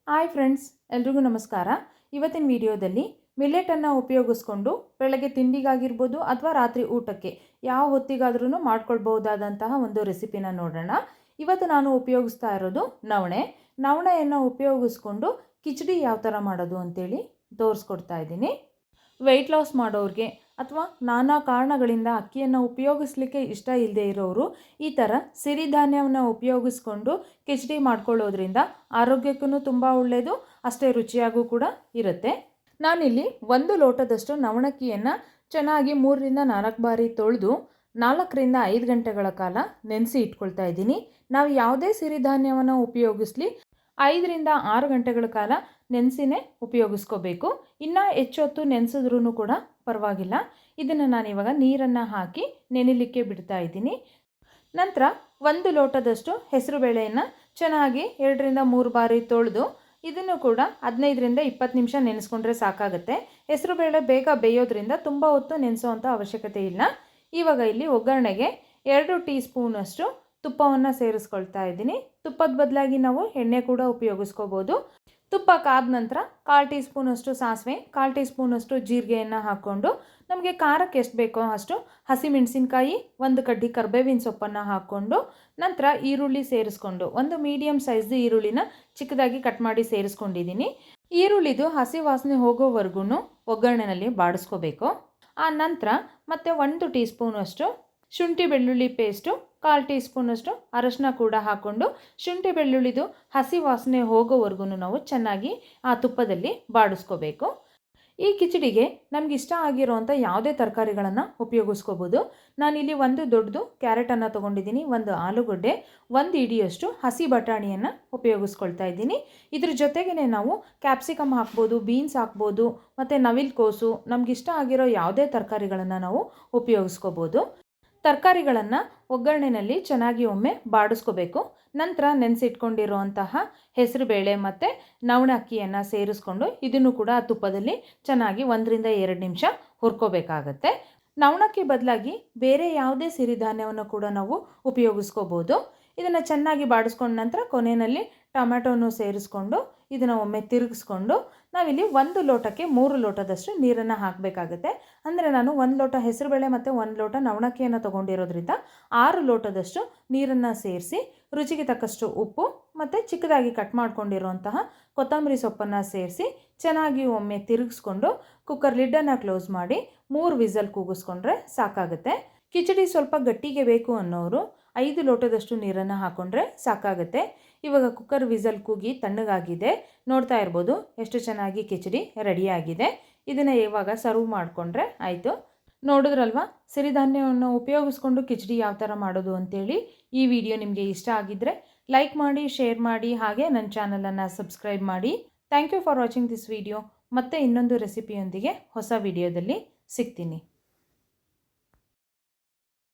Hi friends, ಎಲ್ರಿಗೂ ನಮಸ್ಕಾರ. ಇವತ್ತಿನ ವಿಡಿಯೋದಲ್ಲಿ ಮಿಲ್ಲೆಟನ್ನು ಉಪಯೋಗಿಸ್ಕೊಂಡು ಬೆಳಗ್ಗೆ ತಿಂಡಿಗಾಗಿರ್ಬೋದು ಅಥವಾ ರಾತ್ರಿ ಊಟಕ್ಕೆ ಯಾವ ಹೊತ್ತಿಗಾದ್ರೂ ಮಾಡ್ಕೊಳ್ಬಹುದಾದಂತಹ ಒಂದು ರೆಸಿಪಿನ ನೋಡೋಣ. ಇವತ್ತು ನಾನು ಉಪಯೋಗಿಸ್ತಾ ಇರೋದು ನವಣೆಯನ್ನು ಉಪಯೋಗಿಸ್ಕೊಂಡು ಕಿಚಡಿ ಯಾವ ಥರ ಮಾಡೋದು ಅಂತೇಳಿ ತೋರಿಸ್ಕೊಡ್ತಾ ಇದ್ದೀನಿ. ವೆಯ್ಟ್ ಲಾಸ್ ಮಾಡೋರಿಗೆ ಅಥವಾ ನಾನಾ ಕಾರಣಗಳಿಂದ ಅಕ್ಕಿಯನ್ನು ಉಪಯೋಗಿಸ್ಲಿಕ್ಕೆ ಇಷ್ಟ ಇಲ್ಲದೆ ಇರೋರು ಈ ಥರ ಸಿರಿಧಾನ್ಯವನ್ನು ಉಪಯೋಗಿಸ್ಕೊಂಡು ಕಿಚಡಿ ಮಾಡ್ಕೊಳ್ಳೋದ್ರಿಂದ ಆರೋಗ್ಯಕ್ಕೂ ತುಂಬ ಒಳ್ಳೆಯದು, ಅಷ್ಟೇ ರುಚಿಯಾಗೂ ಕೂಡ ಇರುತ್ತೆ. ನಾನಿಲ್ಲಿ 1 ಲೋಟದಷ್ಟು ನವಣಕ್ಕಿಯನ್ನು ಚೆನ್ನಾಗಿ 3ರಿಂದ 4 ಬಾರಿ ತೊಳೆದು 4ರಿಂದ 5 ಗಂಟೆಗಳ ಕಾಲ ನೆನೆಸಿ ಇಟ್ಕೊಳ್ತಾ ಇದ್ದೀನಿ. ನಾವು ಯಾವುದೇ ಸಿರಿಧಾನ್ಯವನ್ನು ಉಪಯೋಗಿಸಲಿ 5ರಿಂದ 6 ಗಂಟೆಗಳ ಕಾಲ ನೆನೆಸಿನೇ ಉಪಯೋಗಿಸ್ಕೋಬೇಕು. ಇನ್ನು ಹೆಚ್ಚೊತ್ತು ನೆನೆಸಿದ್ರೂ ಕೂಡ ಪರವಾಗಿಲ್ಲ. ಇದನ್ನು ನಾನಿವಾಗ ನೀರನ್ನು ಹಾಕಿ ನೆನೆಯಲಿಕ್ಕೆ ಬಿಡ್ತಾ ಇದ್ದೀನಿ. ನಂತರ 1 ಲೋಟದಷ್ಟು ಹೆಸರುಬೇಳೆಯನ್ನು ಚೆನ್ನಾಗಿ 2ರಿಂದ 3 ಬಾರಿ ತೊಳೆದು ಇದನ್ನು ಕೂಡ 15ರಿಂದ 20 ನಿಮಿಷ ನೆನೆಸ್ಕೊಂಡ್ರೆ ಸಾಕಾಗುತ್ತೆ. ಹೆಸರುಬೇಳೆ ಬೇಗ ಬೇಯೋದ್ರಿಂದ ತುಂಬ ಹೊತ್ತು ನೆನೆಸೋವಂಥ ಅವಶ್ಯಕತೆ ಇಲ್ಲ. ಇವಾಗ ಇಲ್ಲಿ ಒಗ್ಗರಣೆಗೆ 2 ಟೀ ಸ್ಪೂನಷ್ಟು ತುಪ್ಪವನ್ನು ಸೇರಿಸ್ಕೊಳ್ತಾ ಇದ್ದೀನಿ. ತುಪ್ಪದ ಬದಲಾಗಿ ನಾವು ಎಣ್ಣೆ ಕೂಡ ಉಪಯೋಗಿಸ್ಕೋಬೋದು. ತುಪ್ಪ ಕಾದ ನಂತರ 1/4 ಟೀ ಸ್ಪೂನಷ್ಟು ಸಾಸಿವೆ, 1/4 ಟೀ ಸ್ಪೂನಷ್ಟು ಜೀರಿಗೆಯನ್ನು ಹಾಕ್ಕೊಂಡು ನಮಗೆ ಖಾರಕ್ಕೆ ಎಷ್ಟು ಬೇಕೋ ಅಷ್ಟು ಹಸಿಮೆಣಸಿನ್ಕಾಯಿ, 1 ಕಡ್ಡಿ ಕರಿಬೇವಿನ ಸೊಪ್ಪನ್ನು ಹಾಕ್ಕೊಂಡು ನಂತರ ಈರುಳ್ಳಿ ಸೇರಿಸ್ಕೊಂಡು ಒಂದು ಮೀಡಿಯಮ್ ಸೈಜ್ದು ಈರುಳ್ಳಿನ ಚಿಕ್ಕದಾಗಿ ಕಟ್ ಮಾಡಿ ಸೇರಿಸ್ಕೊಂಡಿದ್ದೀನಿ. ಈರುಳ್ಳಿದು ಹಸಿ ವಾಸನೆ ಹೋಗೋವರೆಗೂ ಒಗ್ಗರಣೆಯಲ್ಲಿ ಬಾಡಿಸ್ಕೋಬೇಕು. ಆ ನಂತರ ಮತ್ತೆ 1 ಟೀ ಸ್ಪೂನಷ್ಟು ಶುಂಠಿ ಬೆಳ್ಳುಳ್ಳಿ ಪೇಸ್ಟು, 1/4 ಟೀ ಸ್ಪೂನಷ್ಟು ಅರಶಿನ ಕೂಡ ಹಾಕ್ಕೊಂಡು ಶುಂಠಿ ಬೆಳ್ಳುಳ್ಳಿದು ಹಸಿ ವಾಸನೆ ಹೋಗೋವರೆಗೂ ನಾವು ಚೆನ್ನಾಗಿ ಆ ತುಪ್ಪದಲ್ಲಿ ಬಾಡಿಸ್ಕೋಬೇಕು. ಈ ಕಿಚಡಿಗೆ ನಮ್ಗೆ ಇಷ್ಟ ಆಗಿರೋವಂಥ ಯಾವುದೇ ತರಕಾರಿಗಳನ್ನು ಉಪಯೋಗಿಸ್ಕೋಬೋದು. ನಾನಿಲ್ಲಿ 1 ದೊಡ್ಡದು ಕ್ಯಾರೆಟನ್ನು ತೊಗೊಂಡಿದ್ದೀನಿ, 1 ಆಲೂಗಡ್ಡೆ, 1 ಇಡಿಯಷ್ಟು ಹಸಿ ಬಟಾಣಿಯನ್ನು ಉಪಯೋಗಿಸ್ಕೊಳ್ತಾ ಇದ್ದೀನಿ. ಇದ್ರ ಜೊತೆಗೇ ನಾವು ಕ್ಯಾಪ್ಸಿಕಮ್ ಹಾಕ್ಬೋದು, ಬೀನ್ಸ್ ಹಾಕ್ಬೋದು, ಮತ್ತು ನವಿಲುಕೋಸು, ನಮಗಿಷ್ಟ ಆಗಿರೋ ಯಾವುದೇ ತರಕಾರಿಗಳನ್ನು ನಾವು ಉಪಯೋಗಿಸ್ಕೋಬೋದು. ತರಕಾರಿಗಳನ್ನು ಒಗ್ಗರಣೆಯಲ್ಲಿ ಚೆನ್ನಾಗಿ ಒಮ್ಮೆ ಬಾಡಿಸ್ಕೋಬೇಕು. ನಂತರ ನೆನೆಸಿಟ್ಕೊಂಡಿರುವಂತಹ ಹೆಸರುಬೇಳೆ ಮತ್ತು ನವಣೆ ಅಕ್ಕಿಯನ್ನು ಸೇರಿಸ್ಕೊಂಡು ಇದನ್ನು ಕೂಡ ತುಪ್ಪದಲ್ಲಿ ಚೆನ್ನಾಗಿ 1ರಿಂದ 2 ನಿಮಿಷ ಹುರ್ಕೋಬೇಕಾಗತ್ತೆ. ನವಣಕ್ಕಿ ಬದಲಾಗಿ ಬೇರೆ ಯಾವುದೇ ಸಿರಿಧಾನ್ಯವನ್ನು ಕೂಡ ನಾವು ಉಪಯೋಗಿಸ್ಕೋಬೋದು. ಇದನ್ನು ಚೆನ್ನಾಗಿ ಬಾಡಿಸ್ಕೊಂಡ ನಂತರ ಕೊನೆಯಲ್ಲಿ ಟೊಮೆಟೊನು ಸೇರಿಸ್ಕೊಂಡು ಇದನ್ನು ಒಮ್ಮೆ ತಿರುಗಿಸ್ಕೊಂಡು ನಾವಿಲ್ಲಿ 1 ಲೋಟಕ್ಕೆ 3 ಲೋಟದಷ್ಟು ನೀರನ್ನು ಹಾಕಬೇಕಾಗುತ್ತೆ. ಅಂದರೆ ನಾನು 1 ಲೋಟ ಹೆಸರುಬೇಳೆ ಮತ್ತು 1 ಲೋಟ ನವಣಕ್ಕಿಯನ್ನು ತೊಗೊಂಡಿರೋದ್ರಿಂದ 6 ಲೋಟದಷ್ಟು ನೀರನ್ನು ಸೇರಿಸಿ ರುಚಿಗೆ ತಕ್ಕಷ್ಟು ಉಪ್ಪು ಮತ್ತು ಚಿಕ್ಕದಾಗಿ ಕಟ್ ಮಾಡ್ಕೊಂಡಿರುವಂತಹ ಕೊತ್ತಂಬರಿ ಸೊಪ್ಪನ್ನು ಸೇರಿಸಿ ಚೆನ್ನಾಗಿ ಒಮ್ಮೆ ತಿರುಗಿಸ್ಕೊಂಡು ಕುಕ್ಕರ್ ಲಿಡ್ಡನ್ನು ಕ್ಲೋಸ್ ಮಾಡಿ 3 ವಿಸಲ್ ಕೂಗಿಸ್ಕೊಂಡ್ರೆ ಸಾಕಾಗುತ್ತೆ. ಕಿಚಡಿ ಸ್ವಲ್ಪ ಗಟ್ಟಿಗೆ ಬೇಕು ಅನ್ನೋರು 5 ಲೋಟದಷ್ಟು ನೀರನ್ನು ಹಾಕ್ಕೊಂಡ್ರೆ ಸಾಕಾಗುತ್ತೆ. ಇವಾಗ ಕುಕ್ಕರ್ ವಿಸಲ್ ಕೂಗಿ ತಣ್ಣಗಾಗಿದೆ, ನೋಡ್ತಾ ಇರ್ಬೋದು ಎಷ್ಟು ಚೆನ್ನಾಗಿ ಕಿಚಡಿ ರೆಡಿಯಾಗಿದೆ. ಇದನ್ನು ಇವಾಗ ಸರ್ವ್ ಮಾಡಿಕೊಂಡ್ರೆ ಆಯಿತು. ನೋಡಿದ್ರಲ್ವಾ ಸಿರಿಧಾನ್ಯವನ್ನು ಉಪಯೋಗಿಸ್ಕೊಂಡು ಕಿಚಡಿ ಯಾವ ಥರ ಮಾಡೋದು ಅಂತೇಳಿ. ಈ ವಿಡಿಯೋ ನಿಮಗೆ ಇಷ್ಟ ಆಗಿದ್ದರೆ ಲೈಕ್ ಮಾಡಿ, ಶೇರ್ ಮಾಡಿ, ಹಾಗೆ ನನ್ನ ಚಾನಲನ್ನು ಸಬ್ಸ್ಕ್ರೈಬ್ ಮಾಡಿ. Thank you for watching this video. ಮತ್ತೆ ಇನ್ನೊಂದು ರೆಸಿಪಿಯೊಂದಿಗೆ ಹೊಸ ವಿಡಿಯೋದಲ್ಲಿ ಸಿಗ್ತೀನಿ.